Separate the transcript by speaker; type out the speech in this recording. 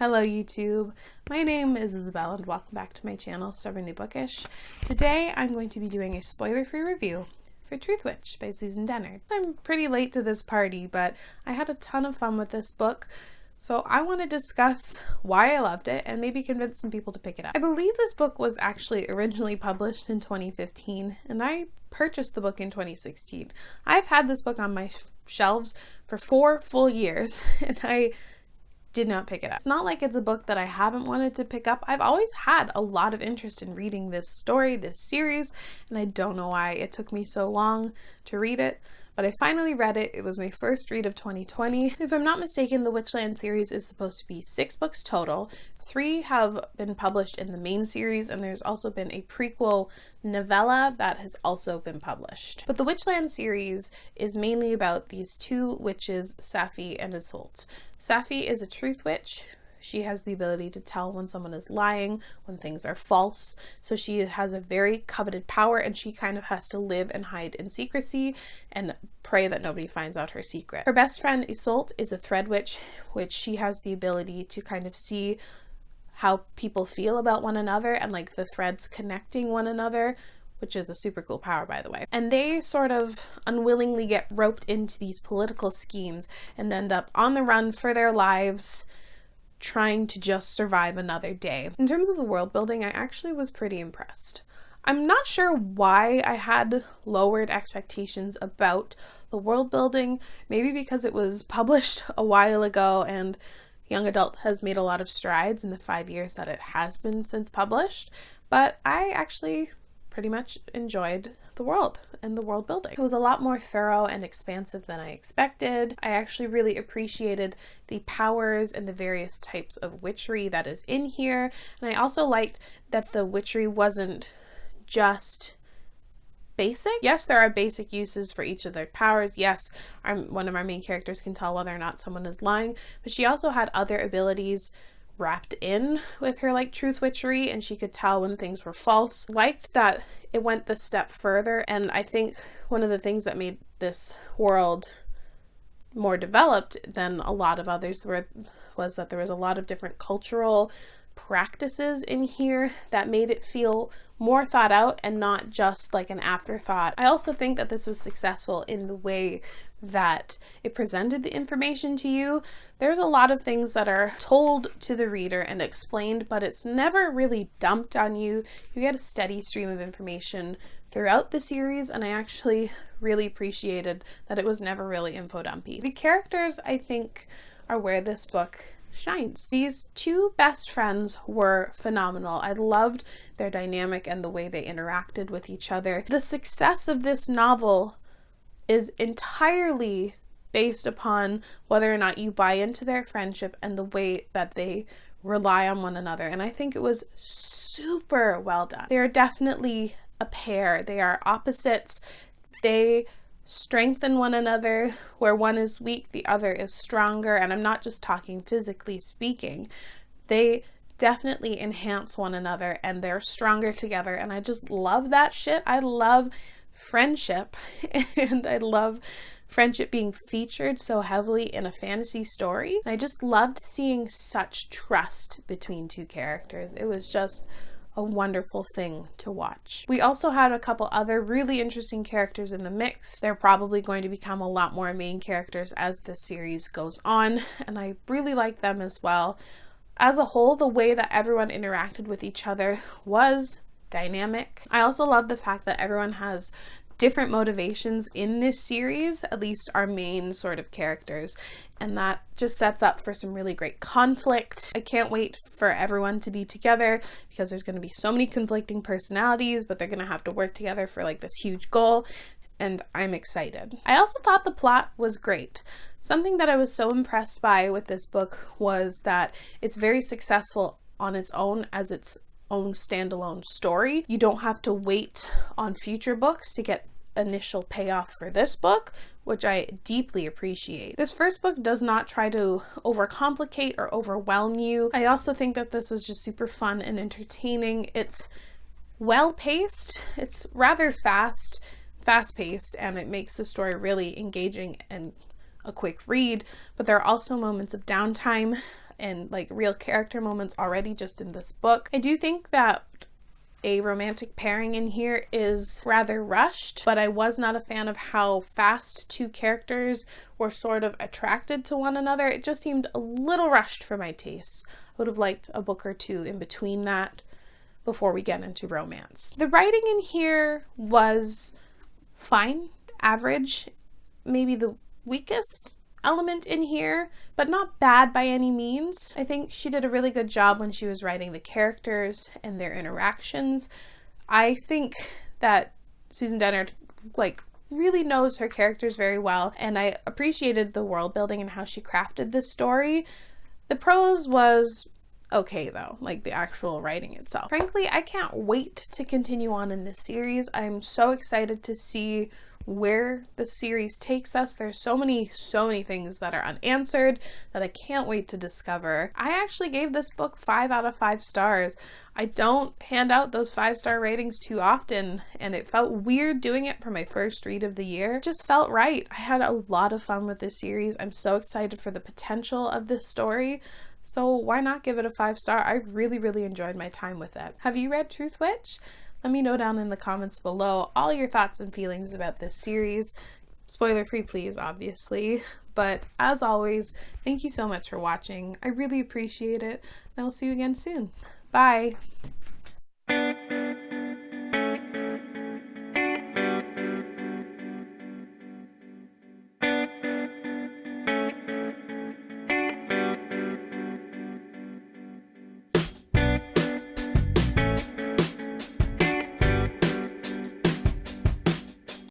Speaker 1: Hello YouTube, my name is Isabel and welcome back to my channel, Stubbornly Bookish. Today I'm going to be doing a spoiler-free review for Truthwitch by Susan Dennard. I'm pretty late to this party, but I had a ton of fun with this book, so I want to discuss why I loved it and maybe convince some people to pick it up. I believe this book was actually originally published in 2015 and I purchased the book in 2016. I've had this book on my shelves for 4 full years and I did not pick it up. It's not like it's a book that I haven't wanted to pick up. I've always had a lot of interest in reading this story, this series, and I don't know why it took me so long to read it, but I finally read it. It was my first read of 2020. If I'm not mistaken, the Witchland series is supposed to be 6 books total. 3 have been published in the main series, and there's also been a prequel novella that has also been published. But the Witchland series is mainly about these 2 witches, Safi and Isolde. Safi is a truth witch. She has the ability to tell when someone is lying, when things are false. So she has a very coveted power and she kind of has to live and hide in secrecy and pray that nobody finds out her secret. Her best friend Isolde is a thread witch, which she has the ability to kind of see how people feel about one another and like the threads connecting one another, which is a super cool power, by the way. And they sort of unwillingly get roped into these political schemes and end up on the run for their lives, trying to just survive another day. In terms of the world building, I actually was pretty impressed. I'm not sure why I had lowered expectations about the world building, maybe because it was published a while ago and young adult has made a lot of strides in the 5 years that it has been since published, but I actually pretty much enjoyed the world and the world building. It was a lot more thorough and expansive than I expected. I actually really appreciated the powers and the various types of witchery that is in here, and I also liked that the witchery wasn't just basic. Yes, there are basic uses for each of their powers. Yes, one of our main characters can tell whether or not someone is lying, but she also had other abilities wrapped in with her like truth witchery, and she could tell when things were false. Liked that it went the step further, and I think one of the things that made this world more developed than a lot of others was that there was a lot of different cultural practices in here that made it feel more thought out and not just like an afterthought. I also think that this was successful in the way that it presented the information to you. There's a lot of things that are told to the reader and explained, but it's never really dumped on you. You get a steady stream of information throughout the series, and I actually really appreciated that it was never really info dumpy. The characters, I think, are where this book shines. These 2 best friends were phenomenal. I loved their dynamic and the way they interacted with each other. The success of this novel is entirely based upon whether or not you buy into their friendship and the way that they rely on one another, and I think it was super well done. They are definitely a pair. They are opposites. They strengthen one another. Where one is weak, the other is stronger, and I'm not just talking physically speaking. They definitely enhance one another and they're stronger together, and I just love that shit. I love friendship and I love friendship being featured so heavily in a fantasy story. I just loved seeing such trust between 2 characters. It was just a wonderful thing to watch. We also had a couple other really interesting characters in the mix. They're probably going to become a lot more main characters as the series goes on, and I really like them as well. As a whole, the way that everyone interacted with each other was dynamic. I also love the fact that everyone has different motivations in this series, at least our main sort of characters, and that just sets up for some really great conflict. I can't wait for everyone to be together because there's going to be so many conflicting personalities, but they're going to have to work together for like this huge goal, and I'm excited. I also thought the plot was great. Something that I was so impressed by with this book was that it's very successful on its own as its own standalone story. You don't have to wait on future books to get initial payoff for this book, which I deeply appreciate. This first book does not try to overcomplicate or overwhelm you. I also think that this was just super fun and entertaining. It's well paced. It's rather fast-paced, and it makes the story really engaging and a quick read, but there are also moments of downtime. and like real character moments already just in this book. I do think that a romantic pairing in here is rather rushed, but I was not a fan of how fast two characters were sort of attracted to one another. It just seemed a little rushed for my tastes. I would have liked a book or two in between that before we get into romance. The writing in here was fine, average, maybe the weakest element in here, but not bad by any means. I think she did a really good job when she was writing the characters and their interactions. I think that Susan Dennard like really knows her characters very well, and I appreciated the world building and how she crafted this story. The prose was okay though, like the actual writing itself. Frankly, I can't wait to continue on in this series. I'm so excited to see where the series takes us. There's so many things that are unanswered that I can't wait to discover. I actually gave this book 5 out of 5 stars. I don't hand out those 5-star ratings too often, and it felt weird doing it for my first read of the year. It just felt right. I had a lot of fun with this series. I'm so excited for the potential of this story. So why not give it a 5-star? I really enjoyed my time with it. Have you read Truthwitch? Let me know down in the comments below all your thoughts and feelings about this series. Spoiler free, please, obviously. But as always, thank you so much for watching. I really appreciate it, and I'll see you again soon. Bye!